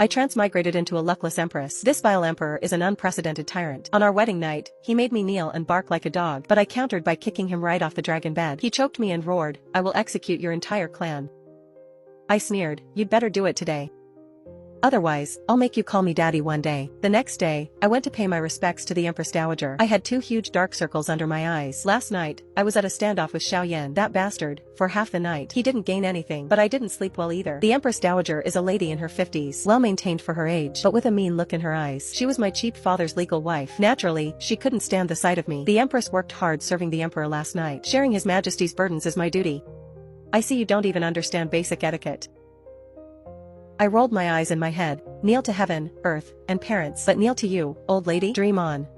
I transmigrated into a luckless empress. This vile emperor is an unprecedented tyrant. On our wedding night, he made me kneel and bark like a dog, but I countered by kicking him right off the dragon bed. He choked me and roared, "I will execute your entire clan." I sneered, "You'd better do it today. Otherwise, I'll make you call me daddy one day." The next day, I went to pay my respects to the Empress Dowager. I had 2 huge dark circles under my eyes. Last night, I was at a standoff with Xiaoyan. That bastard, for half the night, he didn't gain anything, but I didn't sleep well either. The Empress Dowager is a lady in her 50s, well-maintained for her age, but with a mean look in her eyes. She was my cheap father's legal wife. Naturally, she couldn't stand the sight of me. The Empress worked hard serving the Emperor last night. Sharing His Majesty's burdens is my duty. I see you don't even understand basic etiquette. I rolled my eyes in my head. Kneel to heaven, earth, and parents, but kneel to you, old lady? Dream on.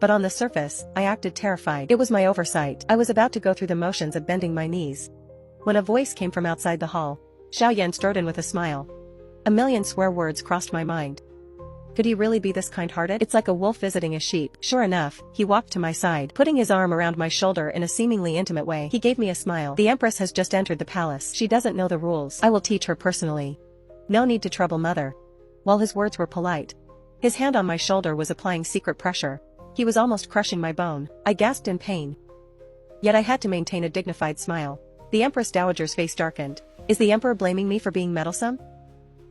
But on the surface, I acted terrified. It was my oversight. I was about to go through the motions of bending my knees, when a voice came from outside the hall. Xiaoyan strode in with a smile. A million swear words crossed my mind. Could he really be this kind-hearted? It's like a wolf visiting a sheep. Sure enough, he walked to my side, putting his arm around my shoulder in a seemingly intimate way. He gave me a smile. The Empress has just entered the palace. She doesn't know the rules. I will teach her personally. No need to trouble mother. While his words were polite, his hand on my shoulder was applying secret pressure. He was almost crushing my bone. I gasped in pain. Yet I had to maintain a dignified smile. The Empress Dowager's face darkened. Is the Emperor blaming me for being meddlesome?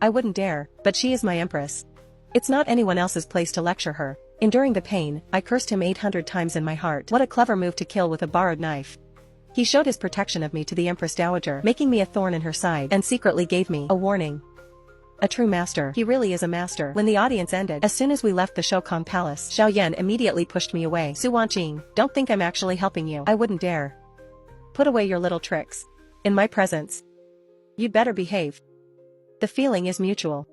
I wouldn't dare, but she is my Empress. It's not anyone else's place to lecture her. Enduring the pain, I cursed him 800 times in my heart. What a clever move to kill with a borrowed knife. He showed his protection of me to the Empress Dowager, making me a thorn in her side, and secretly gave me a warning. A true master. He really is a master. When the audience ended, as soon as we left the Shokong Palace, Xiaoyan immediately pushed me away. Su Wanqing, don't think I'm actually helping you. I wouldn't dare. Put away your little tricks. In my presence. You'd better behave. The feeling is mutual.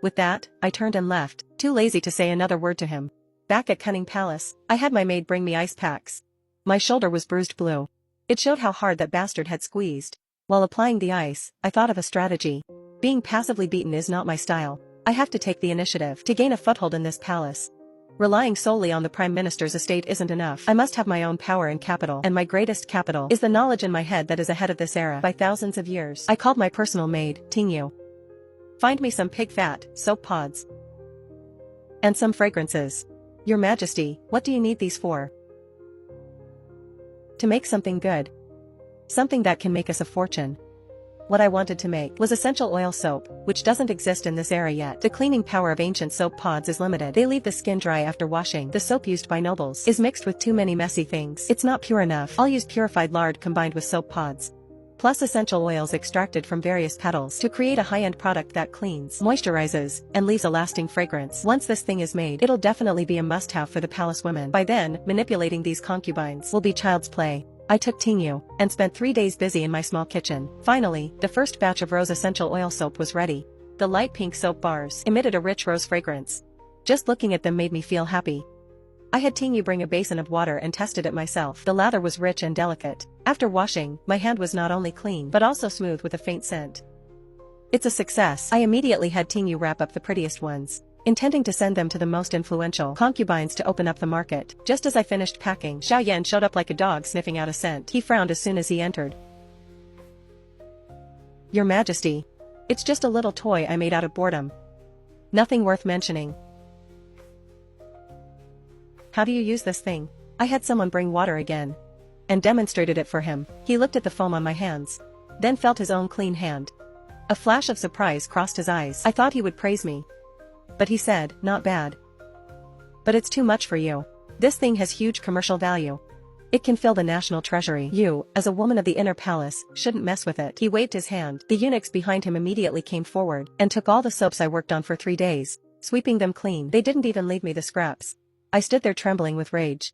With that, I turned and left, too lazy to say another word to him. Back at Cunning Palace, I had my maid bring me ice packs. My shoulder was bruised blue. It showed how hard that bastard had squeezed. While applying the ice, I thought of a strategy. Being passively beaten is not my style. I have to take the initiative to gain a foothold in this palace. Relying solely on the Prime Minister's estate isn't enough. I must have my own power and capital, and my greatest capital is the knowledge in my head that is ahead of this era by thousands of years. I called my personal maid, Tingyu. Find me some pig fat, soap pods, and some fragrances. Your Majesty, what do you need these for? To make something good. Something that can make us a fortune. What I wanted to make was essential oil soap, which doesn't exist in this era yet. The cleaning power of ancient soap pods is limited. They leave the skin dry after washing. The soap used by nobles is mixed with too many messy things. It's not pure enough. I'll use purified lard combined with soap pods, plus essential oils extracted from various petals to create a high-end product that cleans, moisturizes, and leaves a lasting fragrance. Once this thing is made, it'll definitely be a must-have for the palace women. By then, manipulating these concubines will be child's play. I took Tingyu, and spent 3 days busy in my small kitchen. Finally, the first batch of rose essential oil soap was ready. The light pink soap bars emitted a rich rose fragrance. Just looking at them made me feel happy. I had Tingyu bring a basin of water and tested it myself. The lather was rich and delicate. After washing, my hand was not only clean but also smooth with a faint scent. It's a success. I immediately had Tingyu wrap up the prettiest ones, intending to send them to the most influential concubines to open up the market. Just as I finished packing, Xiaoyan showed up like a dog sniffing out a scent. He frowned as soon as he entered. Your Majesty. It's just a little toy I made out of boredom. Nothing worth mentioning. How do you use this thing? I had someone bring water again, and demonstrated it for him. He looked at the foam on my hands, then felt his own clean hand. A flash of surprise crossed his eyes. I thought he would praise me, but he said, not bad. But it's too much for you. This thing has huge commercial value. It can fill the national treasury. You, as a woman of the inner palace, shouldn't mess with it. He waved his hand. The eunuchs behind him immediately came forward, and took all the soaps I worked on for 3 days, sweeping them clean. They didn't even leave me the scraps. I stood there trembling with rage.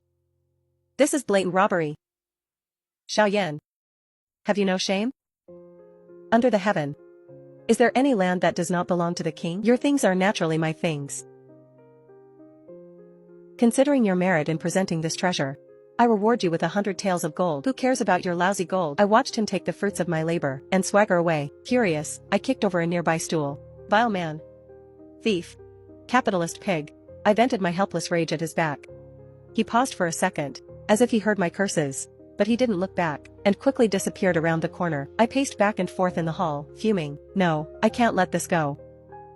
This is blatant robbery. Xiaoyan. Have you no shame? Under the heaven, is there any land that does not belong to the king? Your things are naturally my things. Considering your merit in presenting this treasure, I reward you with 100 taels of gold. Who cares about your lousy gold? I watched him take the fruits of my labor, and swagger away. Furious, I kicked over a nearby stool. Vile man. Thief. Capitalist pig. I vented my helpless rage at his back. He paused for a second, as if he heard my curses, but he didn't look back, and quickly disappeared around the corner. I paced back and forth in the hall, fuming. No, I can't let this go.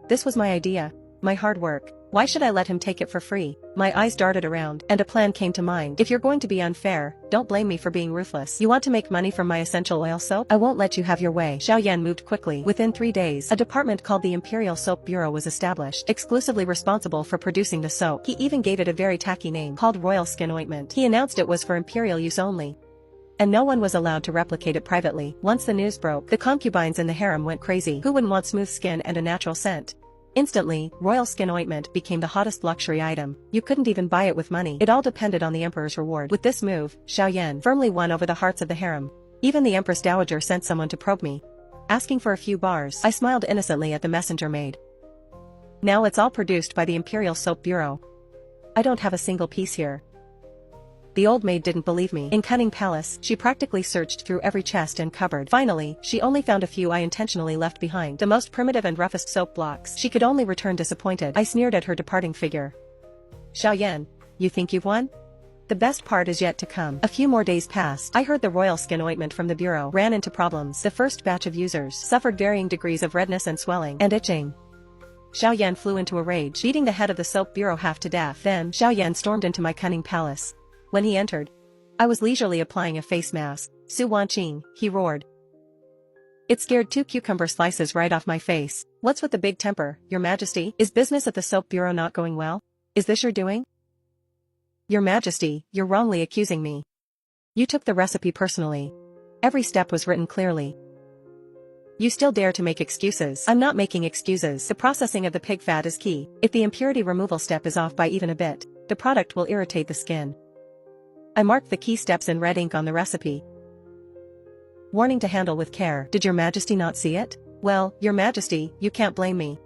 This was my idea. My hard work. Why should I let him take it for free? My eyes darted around, and a plan came to mind. If you're going to be unfair, don't blame me for being ruthless. You want to make money from my essential oil soap? I won't let you have your way. Xiao Yan moved quickly. Within 3 days, a department called the Imperial Soap Bureau was established, exclusively responsible for producing the soap. He even gave it a very tacky name called Royal Skin Ointment. He announced it was for imperial use only, and no one was allowed to replicate it privately. Once the news broke, the concubines in the harem went crazy. Who wouldn't want smooth skin and a natural scent? Instantly, Royal Skin Ointment became the hottest luxury item. You couldn't even buy it with money. It all depended on the emperor's reward. With this move, Xiao Yan firmly won over the hearts of the harem. Even the Empress Dowager sent someone to probe me, asking for a few bars. I smiled innocently at the messenger maid. Now it's all produced by the Imperial Soap Bureau. I don't have a single piece here. The old maid didn't believe me. In Cunning Palace, she practically searched through every chest and cupboard. Finally, she only found a few I intentionally left behind, the most primitive and roughest soap blocks. She could only return disappointed. I sneered at her departing figure. Xiao Yan, you think you've won? The best part is yet to come. A few more days passed. I heard the Royal Skin Ointment from the bureau ran into problems. The first batch of users suffered varying degrees of redness and swelling and itching. Xiao Yan flew into a rage, beating the head of the soap bureau half to death. Then, Xiao Yan stormed into my Cunning Palace. When he entered, I was leisurely applying a face mask. Su Wanqing, he roared. It scared 2 cucumber slices right off my face. What's with the big temper, Your Majesty? Is business at the soap bureau not going well? Is this your doing? Your Majesty, you're wrongly accusing me. You took the recipe personally. Every step was written clearly. You still dare to make excuses? I'm not making excuses. The processing of the pig fat is key. If the impurity removal step is off by even a bit, the product will irritate the skin. I marked the key steps in red ink on the recipe. Warning to handle with care. Did Your Majesty not see it? Well, Your Majesty, you can't blame me.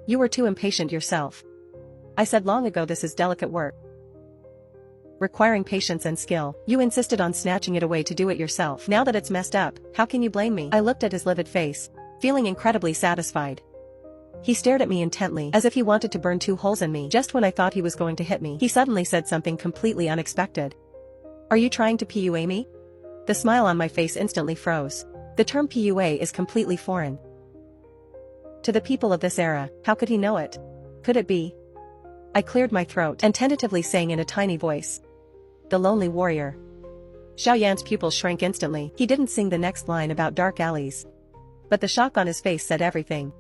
You were too impatient yourself. I said long ago this is delicate work, requiring patience and skill. You insisted on snatching it away to do it yourself. Now that it's messed up, how can you blame me? I looked at his livid face, feeling incredibly satisfied. He stared at me intently, as if he wanted to burn 2 holes in me. Just when I thought he was going to hit me, he suddenly said something completely unexpected. Are you trying to PUA me? The smile on my face instantly froze. The term PUA is completely foreign to the people of this era. How could he know it? Could it be? I cleared my throat and tentatively sang in a tiny voice. The Lonely Warrior. Xiao Yan's pupils shrank instantly. He didn't sing the next line about dark alleys, but the shock on his face said everything.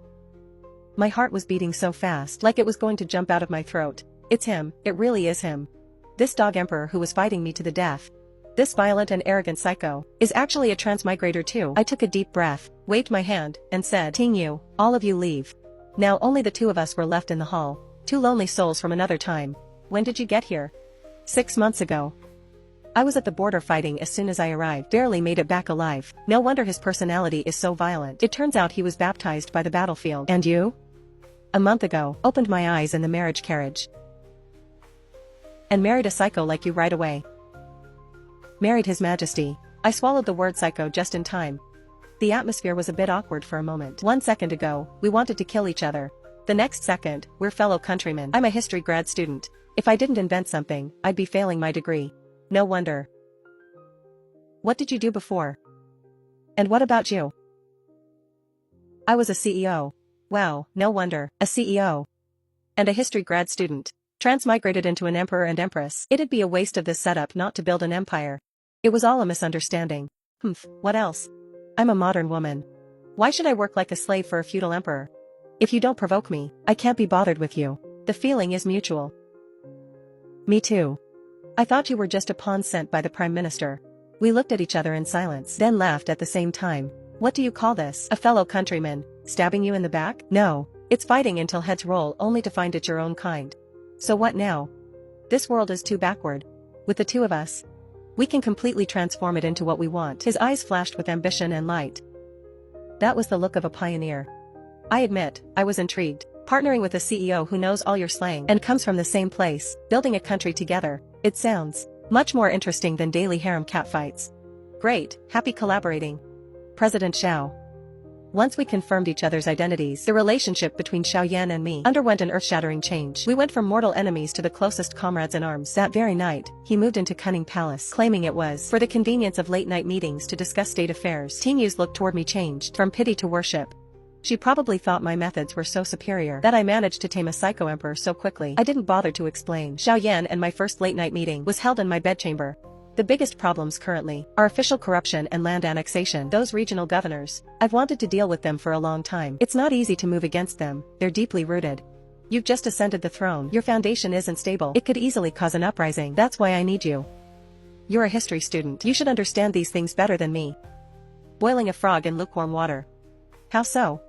My heart was beating so fast, like it was going to jump out of my throat. It's him, it really is him. This dog emperor who was fighting me to the death, this violent and arrogant psycho, is actually a transmigrator too. I took a deep breath, waved my hand, and said, Ting Yu, all of you leave. Now only the 2 of us were left in the hall. 2 lonely souls from another time. When did you get here? 6 months ago. I was at the border fighting as soon as I arrived, barely made it back alive. No wonder his personality is so violent. It turns out he was baptized by the battlefield. And you? A month ago, opened my eyes in the marriage carriage. And married a psycho like you right away. Married His Majesty. I swallowed the word psycho just in time. The atmosphere was a bit awkward for a moment. 1 second ago, we wanted to kill each other. The next second, we're fellow countrymen. I'm a history grad student. If I didn't invent something, I'd be failing my degree. No wonder. What did you do before? And what about you? I was a CEO. Wow, no wonder, a CEO. And a history grad student. Transmigrated into an emperor and empress. It'd be a waste of this setup not to build an empire. It was all a misunderstanding. What else? I'm a modern woman. Why should I work like a slave for a feudal emperor? If you don't provoke me, I can't be bothered with you. The feeling is mutual. Me too. I thought you were just a pawn sent by the Prime Minister. We looked at each other in silence, then laughed at the same time. What do you call this? A fellow countryman stabbing you in the back? No, it's fighting until heads roll only to find it's your own kind. So what now? This world is too backward. With the 2 of us, we can completely transform it into what we want. His eyes flashed with ambition and light. That was the look of a pioneer. I admit, I was intrigued. Partnering with a CEO who knows all your slang and comes from the same place, building a country together, it sounds much more interesting than daily harem catfights. Great, happy collaborating. President Xiao. Once we confirmed each other's identities, the relationship between Xiao Yan and me underwent an earth-shattering change. We went from mortal enemies to the closest comrades in arms. That very night, he moved into Cunning Palace, claiming it was for the convenience of late-night meetings to discuss state affairs. Ting Yu's look toward me changed from pity to worship. She probably thought my methods were so superior that I managed to tame a psycho-emperor so quickly. I didn't bother to explain. Xiaoyan and my first late-night meeting was held in my bedchamber. The biggest problems currently are official corruption and land annexation. Those regional governors, I've wanted to deal with them for a long time. It's not easy to move against them, they're deeply rooted. You've just ascended the throne. Your foundation isn't stable. It could easily cause an uprising. That's why I need you. You're a history student. You should understand these things better than me. Boiling a frog in lukewarm water. How so?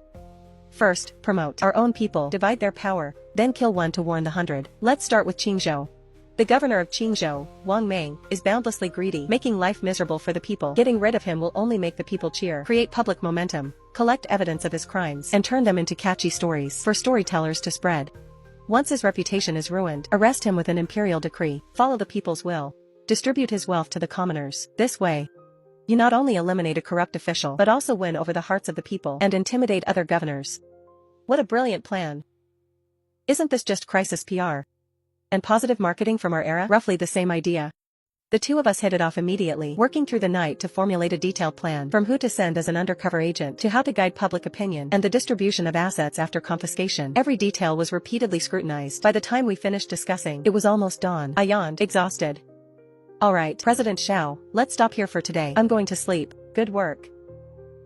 First, promote our own people, divide their power, then kill one to warn the 100. Let's start with Qingzhou. The governor of Qingzhou, Wang Meng, is boundlessly greedy, making life miserable for the people. Getting rid of him will only make the people cheer, create public momentum, collect evidence of his crimes, and turn them into catchy stories for storytellers to spread. Once his reputation is ruined, arrest him with an imperial decree, follow the people's will, distribute his wealth to the commoners. This way, you not only eliminate a corrupt official but also win over the hearts of the people and intimidate other governors. What a brilliant plan. Isn't this just crisis PR? And positive marketing from our era? Roughly the same idea. The two of us hit it off immediately, working through the night to formulate a detailed plan, from who to send as an undercover agent to how to guide public opinion and the distribution of assets after confiscation. Every detail was repeatedly scrutinized. By the time we finished discussing, it was almost dawn. I yawned, exhausted. Alright, President Xiao, let's stop here for today. I'm going to sleep. Good work.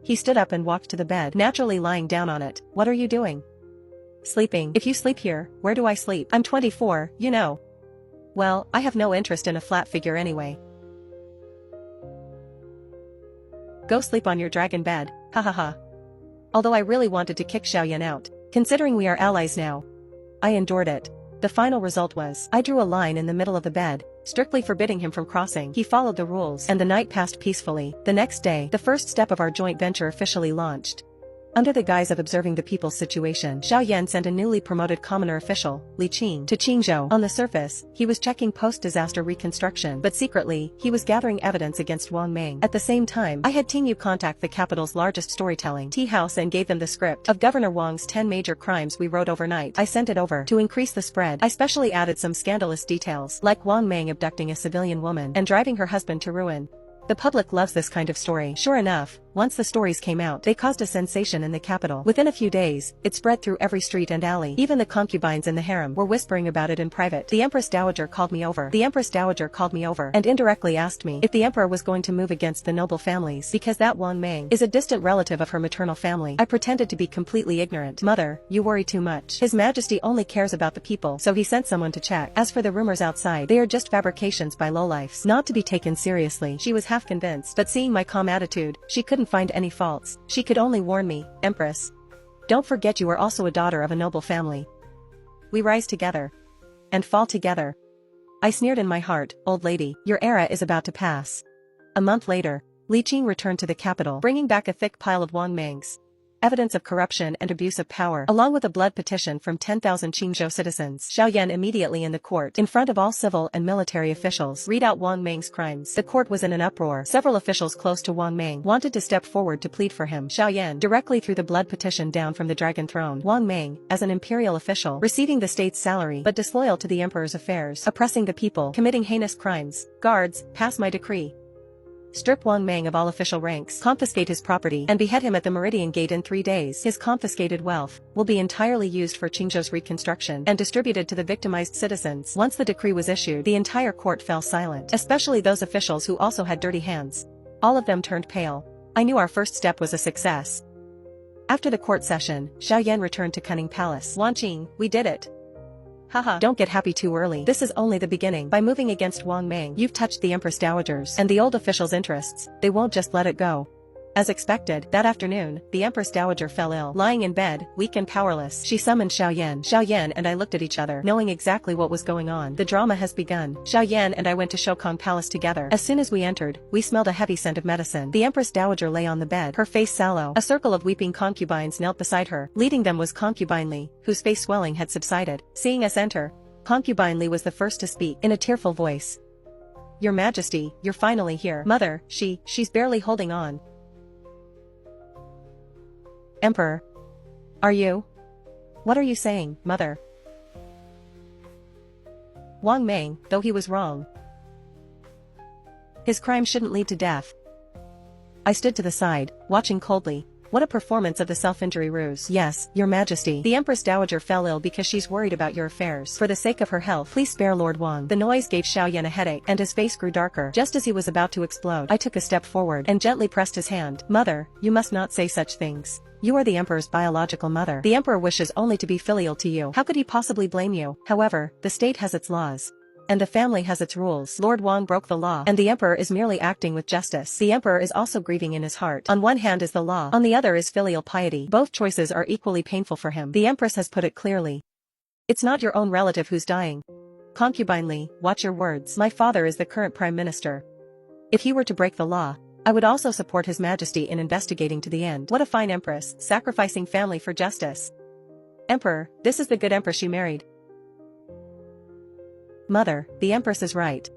He stood up and walked to the bed, naturally lying down on it. What are you doing? Sleeping. If you sleep here, where do I sleep? I'm 24, you know. Well, I have no interest in a flat figure anyway. Go sleep on your dragon bed, ha ha ha. Although I really wanted to kick Xiaoyan out, considering we are allies now. I endured it. The final result was, I drew a line in the middle of the bed, strictly forbidding him from crossing. He followed the rules, and the night passed peacefully. The next day, the first step of our joint venture officially launched. Under the guise of observing the people's situation, Xiaoyan sent a newly promoted commoner official, Li Qing, to Qingzhou. On the surface, he was checking post-disaster reconstruction, but secretly, he was gathering evidence against Wang Meng. At the same time, I had Tingyu contact the capital's largest storytelling tea house and gave them the script of Governor Wang's 10 major crimes we wrote overnight. I sent it over. To increase the spread, I specially added some scandalous details, like Wang Meng abducting a civilian woman and driving her husband to ruin. The public loves this kind of story. Sure enough, once the stories came out, they caused a sensation in the capital. Within a few days, it spread through every street and alley. Even the concubines in the harem were whispering about it in private. The Empress Dowager called me over. And indirectly asked me if the emperor was going to move against the noble families, because that Wang Meng is a distant relative of her maternal family. I pretended to be completely ignorant. Mother, you worry too much. His Majesty only cares about the people, so he sent someone to check. As for the rumors outside, they are just fabrications by lowlifes, not to be taken seriously. She was half convinced, but seeing my calm attitude, she couldn't find any faults. She could only warn me, Empress. Don't forget you are also a daughter of a noble family. We rise together. And fall together. I sneered in my heart, old lady, your era is about to pass. A month later, Li Qing returned to the capital, bringing back a thick pile of Wang Meng's evidence of corruption and abuse of power, along with a blood petition from 10,000 Qingzhou citizens. Xiaoyan immediately in the court, in front of all civil and military officials, read out Wang Meng's crimes. The court was in an uproar. Several officials close to Wang Meng wanted to step forward to plead for him. Xiaoyan directly threw the blood petition down from the dragon throne. Wang Meng, as an imperial official, receiving the state's salary but disloyal to the emperor's affairs, oppressing the people, committing heinous crimes. Guards, pass my decree. Strip Wang Meng of all official ranks, confiscate his property, and behead him at the Meridian Gate in 3 days. His confiscated wealth will be entirely used for Qingzhou's reconstruction and distributed to the victimized citizens. Once the decree was issued, the entire court fell silent, especially those officials who also had dirty hands. All of them turned pale. I knew our first step was a success. After the court session, Xiaoyan returned to Cunning Palace. Wanqing, we did it. Haha, don't get happy too early. This is only the beginning. By moving against Wang Meng, you've touched the Empress Dowagers and the old officials' interests. They won't just let it go. As expected, that afternoon, the Empress Dowager fell ill. Lying in bed, weak and powerless, she summoned Xiaoyan. Xiaoyan and I looked at each other, knowing exactly what was going on. The drama has begun. Xiaoyan and I went to Shokong Palace together. As soon as we entered, we smelled a heavy scent of medicine. The Empress Dowager lay on the bed, her face sallow. A circle of weeping concubines knelt beside her. Leading them was Concubine Li, whose face swelling had subsided. Seeing us enter, Concubine Li was the first to speak, in a tearful voice. Your Majesty, you're finally here. Mother, she's barely holding on. Emperor. Are you? What are you saying, mother? Wang Meng, though he was wrong, his crime shouldn't lead to death. I stood to the side, watching coldly. What a performance of the self-injury ruse. Yes, your majesty. The Empress Dowager fell ill because she's worried about your affairs. For the sake of her health, please spare Lord Wang. The noise gave Xiaoyan a headache, and his face grew darker. Just as he was about to explode, I took a step forward and gently pressed his hand. Mother, you must not say such things. You are the Emperor's biological mother. The Emperor wishes only to be filial to you. How could he possibly blame you? However, the state has its laws. And the family has its rules. Lord Wang broke the law, and the Emperor is merely acting with justice. The Emperor is also grieving in his heart. On one hand is the law, on the other is filial piety. Both choices are equally painful for him. The Empress has put it clearly. It's not your own relative who's dying. Concubinely, watch your words. My father is the current Prime Minister. If he were to break the law, I would also support His Majesty in investigating to the end. What a fine Empress, sacrificing family for justice. Emperor, this is the good Empress you married. Mother, the Empress is right.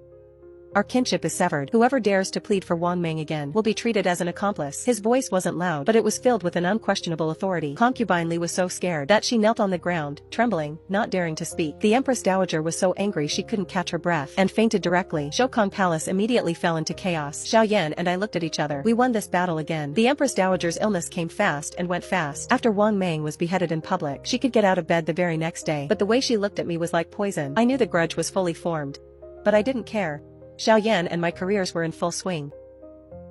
Our kinship is severed. Whoever dares to plead for Wang Meng again will be treated as an accomplice. His voice wasn't loud, but it was filled with an unquestionable authority. Concubine Li was so scared that she knelt on the ground, trembling, not daring to speak. The Empress Dowager was so angry she couldn't catch her breath and fainted directly. Shokong Palace immediately fell into chaos. Xiaoyan and I looked at each other. We won this battle again. The Empress Dowager's illness came fast and went fast. After Wang Meng was beheaded in public, she could get out of bed the very next day. But the way she looked at me was like poison. I knew the grudge was fully formed. But I didn't care. Xiaoyan and my careers were in full swing.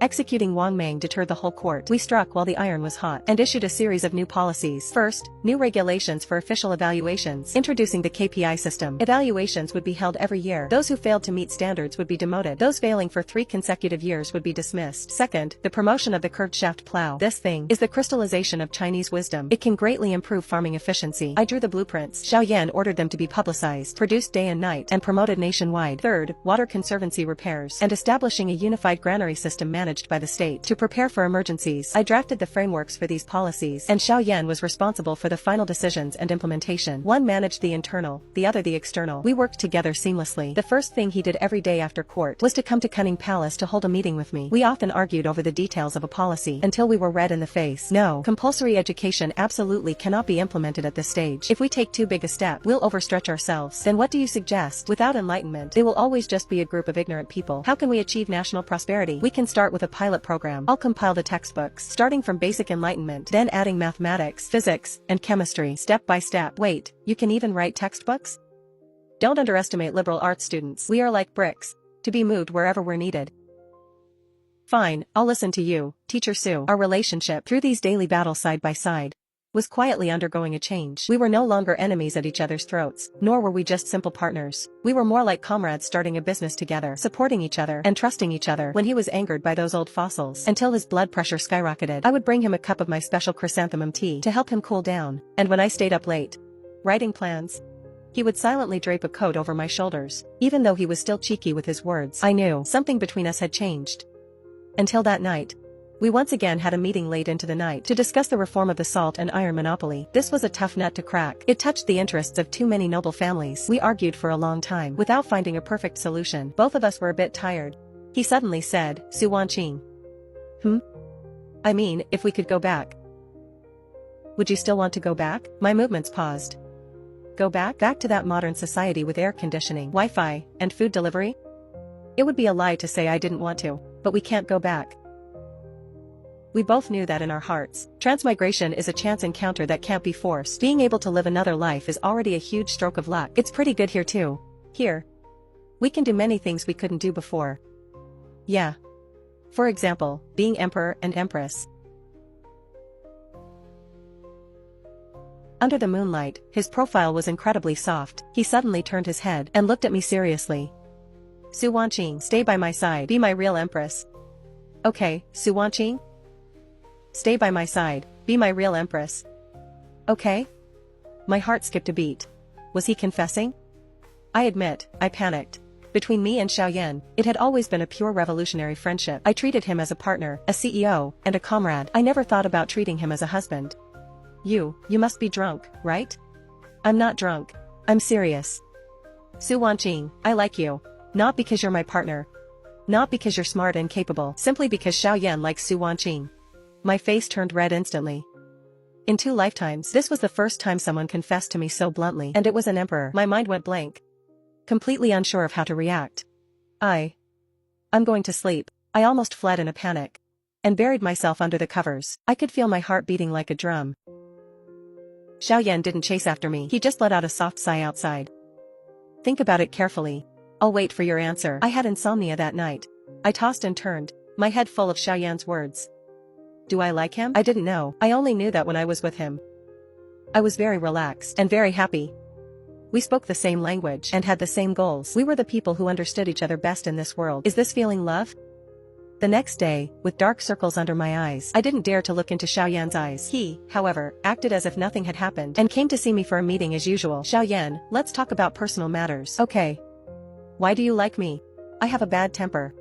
Executing Wang Meng deterred the whole court. We struck while the iron was hot and issued a series of new policies. First, new regulations for official evaluations, introducing the KPI system. Evaluations would be held every year. Those who failed to meet standards would be demoted. Those failing for 3 consecutive years would be dismissed. Second, the promotion of the curved shaft plow. This thing is the crystallization of Chinese wisdom. It can greatly improve farming efficiency. I drew the blueprints. Xiaoyan ordered them to be publicized, produced day and night, and promoted nationwide. Third, water conservancy repairs, and establishing a unified granary system managed by the state. To prepare for emergencies, I drafted the frameworks for these policies, and Xiaoyan was responsible for the final decisions and implementation. One managed the internal, the other the external. We worked together seamlessly. The first thing he did every day after court was to come to Cunning Palace to hold a meeting with me. We often argued over the details of a policy until we were red in the face. No, compulsory education absolutely cannot be implemented at this stage. If we take too big a step, we'll overstretch ourselves. Then what do you suggest? Without enlightenment, they will always just be a group of ignorant people. How can we achieve national prosperity? We can start with a pilot program. I'll compile the textbooks, starting from basic enlightenment, then adding mathematics, physics, and chemistry, step by step. Wait, you can even write textbooks? Don't underestimate liberal arts students. We are like bricks, to be moved wherever we're needed. Fine, I'll listen to you, Teacher Su. Our relationship, through these daily battles side by side, was quietly undergoing a change. We were no longer enemies at each other's throats, nor were we just simple partners. We were more like comrades starting a business together, supporting each other and trusting each other. When he was angered by those old fossils until his blood pressure skyrocketed, I would bring him a cup of my special chrysanthemum tea to help him cool down. And when I stayed up late, writing plans, he would silently drape a coat over my shoulders. Even though he was still cheeky with his words, I knew something between us had changed. Until that night, we once again had a meeting late into the night to discuss the reform of the salt and iron monopoly. This was a tough nut to crack. It touched the interests of too many noble families. We argued for a long time without finding a perfect solution. Both of us were a bit tired. He suddenly said, Su Wanqing. I mean, if we could go back. Would you still want to go back? My movements paused. Go back? Back to that modern society with air conditioning, Wi-Fi, and food delivery? It would be a lie to say I didn't want to, but we can't go back. We both knew that in our hearts. Transmigration is a chance encounter that can't be forced. Being able to live another life is already a huge stroke of luck. It's pretty good here too. Here, we can do many things we couldn't do before. Yeah. For example, being Emperor and Empress. Under the moonlight, his profile was incredibly soft. He suddenly turned his head and looked at me seriously. Su Wanqing, stay by my side. Be my real Empress. Okay, Su Wanqing? Stay by my side, be my real Empress. Okay? My heart skipped a beat. Was he confessing? I admit, I panicked. Between me and Xiaoyan, it had always been a pure revolutionary friendship. I treated him as a partner, a CEO, and a comrade. I never thought about treating him as a husband. You must be drunk, right? I'm not drunk. I'm serious. Su Wanqing, I like you. Not because you're my partner. Not because you're smart and capable. Simply because Xiaoyan likes Su Wanqing. My face turned red instantly. In 2 lifetimes, this was the first time someone confessed to me so bluntly, and it was an emperor. My mind went blank. Completely unsure of how to react. I'm going to sleep. I almost fled in a panic. and buried myself under the covers. I could feel my heart beating like a drum. Xiaoyan didn't chase after me, he just let out a soft sigh outside. Think about it carefully. I'll wait for your answer. I had insomnia that night. I tossed and turned, my head full of Xiaoyan's words. Do I like him? I didn't know, I only knew that when I was with him. I was very relaxed and very happy. We spoke the same language and had the same goals. We were the people who understood each other best in this world. Is this feeling love? The next day, with dark circles under my eyes, I didn't dare to look into Xiaoyan's eyes. He, however, acted as if nothing had happened and came to see me for a meeting as usual. Xiaoyan, let's talk about personal matters. Okay. Why do you like me? I have a bad temper.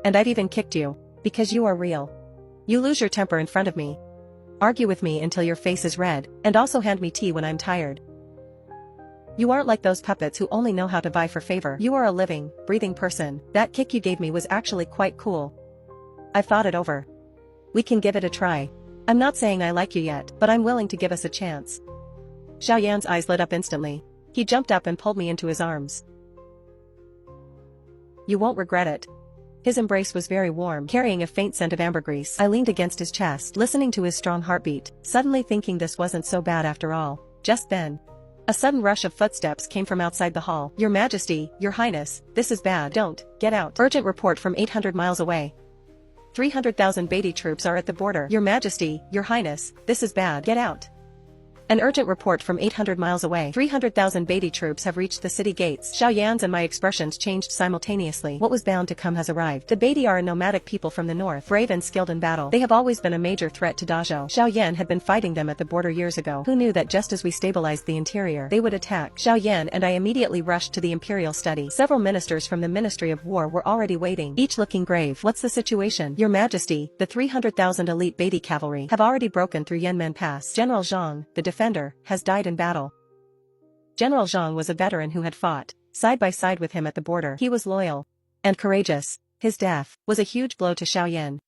And I've even kicked you. Because you are real. You lose your temper in front of me. Argue with me until your face is red, and also hand me tea when I'm tired. You aren't like those puppets who only know how to vie for favor. You are a living, breathing person. That kick you gave me was actually quite cool. I've thought it over. We can give it a try. I'm not saying I like you yet, but I'm willing to give us a chance. Xiaoyan's eyes lit up instantly. He jumped up and pulled me into his arms. You won't regret it. His embrace was very warm, carrying a faint scent of ambergris. I leaned against his chest, listening to his strong heartbeat, suddenly thinking this wasn't so bad after all. Just then, a sudden rush of footsteps came from outside the hall. Your Majesty, Your Highness, this is bad. Don't, get out. Urgent report from 800 miles away. 300,000 Beatty troops are at the border. Your Majesty, Your Highness, this is bad. Get out. An urgent report from 800 miles away. 300,000 Beatty troops have reached the city gates. Xiaoyan's and my expressions changed simultaneously. What was bound to come has arrived. The Beatty are a nomadic people from the north, brave and skilled in battle. They have always been a major threat to Dazhou. Xiaoyan had been fighting them at the border years ago. Who knew that just as we stabilized the interior, they would attack? Xiaoyan and I immediately rushed to the imperial study. Several ministers from the Ministry of War were already waiting, each looking grave. What's the situation? Your Majesty, the 300,000 elite Beatty cavalry have already broken through Yanmen Pass. General Zhang, the defender, has died in battle. General Zhang was a veteran who had fought side by side with him at the border. He was loyal and courageous. His death was a huge blow to Xiaoyan.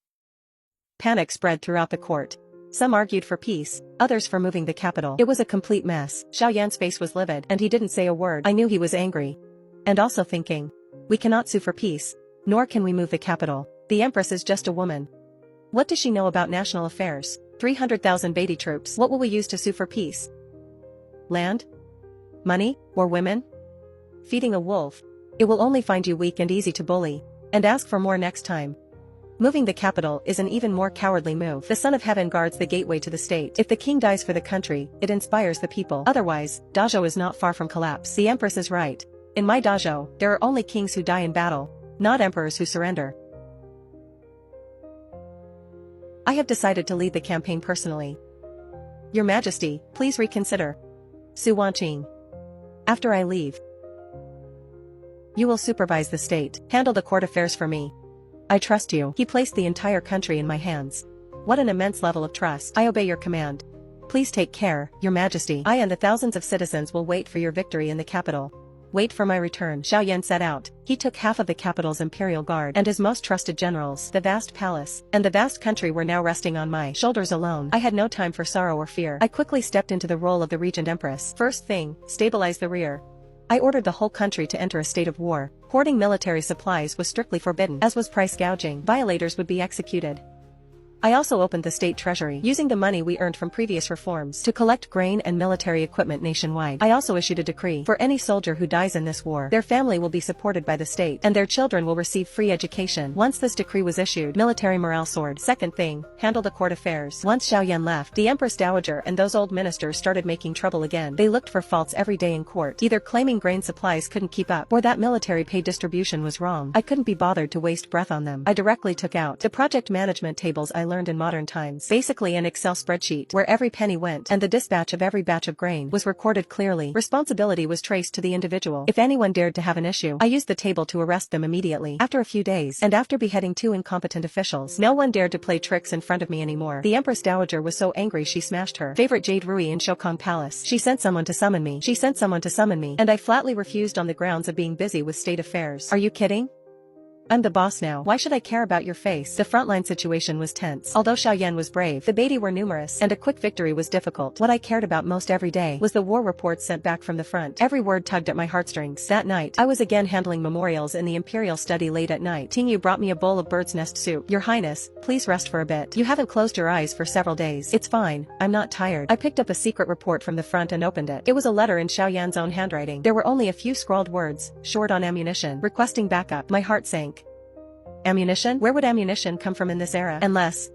Panic spread throughout the court. Some argued for peace, others for moving the capital. It was a complete mess. Xiaoyan's face was livid, and he didn't say a word. I knew he was angry. And also thinking, we cannot sue for peace, nor can we move the capital. The Empress is just a woman. What does she know about national affairs? 300,000 Beatty troops. What will we use to sue for peace? Land? Money? Or women? Feeding a wolf. It will only find you weak and easy to bully, and ask for more next time. Moving the capital is an even more cowardly move. The Son of Heaven guards the gateway to the state. If the king dies for the country, it inspires the people. Otherwise, Dazhou is not far from collapse. The Empress is right. In my Dazhou, there are only kings who die in battle, not emperors who surrender. I have decided to lead the campaign personally. Your Majesty, please reconsider. Su Wanqing. After I leave, you will supervise the state, handle the court affairs for me. I trust you. He placed the entire country in my hands. What an immense level of trust. I obey your command. Please take care, Your Majesty. I and the thousands of citizens will wait for your victory in the capital. Wait for my return. Xiaoyan set out. He took half of the capital's imperial guard and his most trusted generals. The vast palace and the vast country were now resting on my shoulders alone. I had no time for sorrow or fear. I quickly stepped into the role of the regent empress. First thing, stabilize the rear. I ordered the whole country to enter a state of war. Hoarding military supplies was strictly forbidden, as was price gouging. Violators would be executed. I also opened the state treasury, using the money we earned from previous reforms to collect grain and military equipment nationwide. I also issued a decree. For any soldier who dies in this war, their family will be supported by the state, and their children will receive free education. Once this decree was issued, military morale soared. Second thing, handle the court affairs. Once Xiaoyan left, the Empress Dowager and those old ministers started making trouble again. They looked for faults every day in court, either claiming grain supplies couldn't keep up, or that military pay distribution was wrong. I couldn't be bothered to waste breath on them. I directly took out the project management tables I learned in modern times. Basically an Excel spreadsheet where every penny went and the dispatch of every batch of grain was recorded clearly. Responsibility was traced to the individual. If anyone dared to have an issue, I used the table to arrest them immediately. After a few days, and after beheading 2 incompetent officials, no one dared to play tricks in front of me anymore. The Empress Dowager was so angry she smashed her favorite jade ruby in Shokong Palace. She sent someone to summon me. And I flatly refused on the grounds of being busy with state affairs. Are you kidding? I'm the boss now. Why should I care about your face? The frontline situation was tense. Although Xiaoyan was brave, the Beatty were numerous, and a quick victory was difficult. What I cared about most every day was the war reports sent back from the front. Every word tugged at my heartstrings. That night, I was again handling memorials in the Imperial study late at night. Tingyu brought me a bowl of bird's nest soup. Your Highness, please rest for a bit. You haven't closed your eyes for several days. It's fine, I'm not tired. I picked up a secret report from the front and opened it. It was a letter in Xiaoyan's own handwriting. There were only a few scrawled words, short on ammunition, requesting backup. My heart sank. Ammunition? Where would ammunition come from in this era? Unless...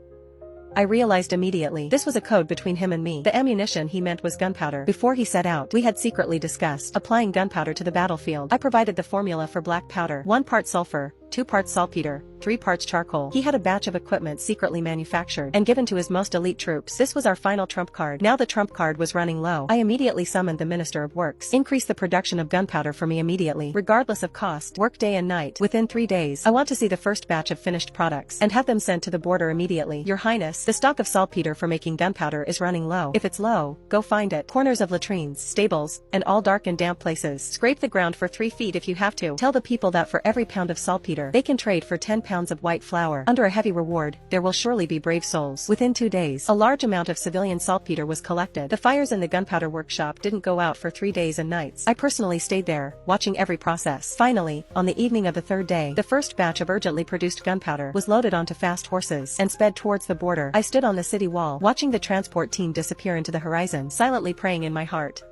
I realized immediately this was a code between him and me. The ammunition he meant was gunpowder. Before he set out, we had secretly discussed applying gunpowder to the battlefield. I provided the formula for black powder: 1 part sulfur, 2 parts saltpeter, 3 parts charcoal. He had a batch of equipment secretly manufactured and given to his most elite troops. This was our final trump card. Now the trump card was running low. I immediately summoned the Minister of Works. Increase the production of gunpowder for me immediately, regardless of cost. Work day and night. Within 3 days, I want to see the first batch of finished products and have them sent to the border immediately. Your Highness, the stock of saltpeter for making gunpowder is running low. If it's low, go find it. Corners of latrines, stables, and all dark and damp places. Scrape the ground for 3 feet if you have to. Tell the people that for every pound of saltpeter, they can trade for 10 pounds of white flour. Under a heavy reward, there will surely be brave souls. Within 2 days, a large amount of civilian saltpeter was collected. The fires in the gunpowder workshop didn't go out for 3 days and nights. I personally stayed there, watching every process. Finally, on the evening of the 3rd day, the first batch of urgently produced gunpowder was loaded onto fast horses and sped towards the border. I stood on the city wall, watching the transport team disappear into the horizon, silently praying in my heart.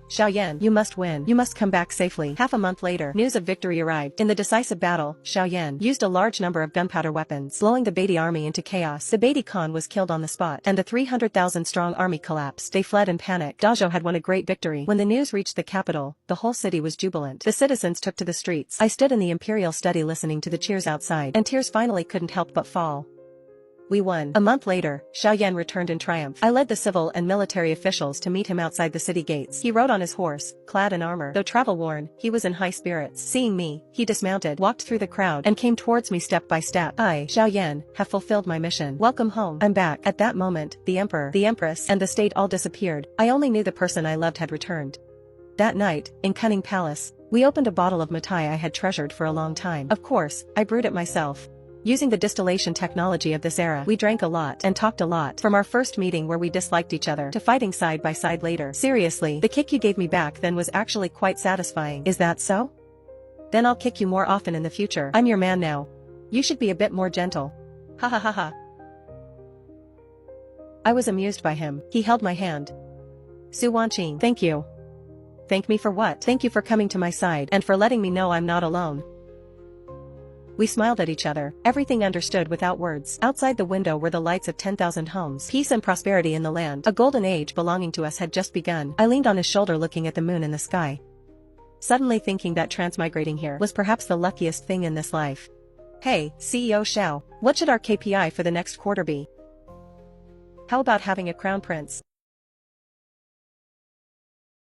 Xiaoyan, you must win. You must come back safely. Half a month later, news of victory arrived. In the decisive battle, Xiaoyan used a large number of gunpowder weapons, blowing the Beatty army into chaos. The Beatty Khan was killed on the spot, and the 300,000-strong army collapsed. They fled in panic. Dazhou had won a great victory. When the news reached the capital, the whole city was jubilant. The citizens took to the streets. I stood in the Imperial study listening to the cheers outside, and tears finally couldn't help but fall. We won. A month later, Xiaoyan returned in triumph. I led the civil and military officials to meet him outside the city gates. He rode on his horse, clad in armor. Though travel-worn, he was in high spirits. Seeing me, he dismounted, walked through the crowd, and came towards me step by step. I, Xiaoyan, have fulfilled my mission. Welcome home. I'm back. At that moment, the Emperor, the Empress, and the state all disappeared. I only knew the person I loved had returned. That night, in Cunning Palace, we opened a bottle of Matai I had treasured for a long time. Of course, I brewed it myself. Using the distillation technology of this era, we drank a lot and talked a lot, from our first meeting where we disliked each other to fighting side by side later. Seriously, the kick you gave me back then was actually quite satisfying. Is that so? Then I'll kick you more often in the future. I'm your man now. You should be a bit more gentle. Ha ha ha ha. I was amused by him. He held my hand. Su Wanqing, thank you. Thank me for what? Thank you for coming to my side and for letting me know I'm not alone. We smiled at each other, everything understood without words. Outside the window were the lights of 10,000 homes. Peace and prosperity in the land. A golden age belonging to us had just begun. I leaned on his shoulder looking at the moon in the sky, suddenly thinking that transmigrating here was perhaps the luckiest thing in this life. Hey, CEO Xiao, what should our KPI for the next quarter be? How about having a crown prince?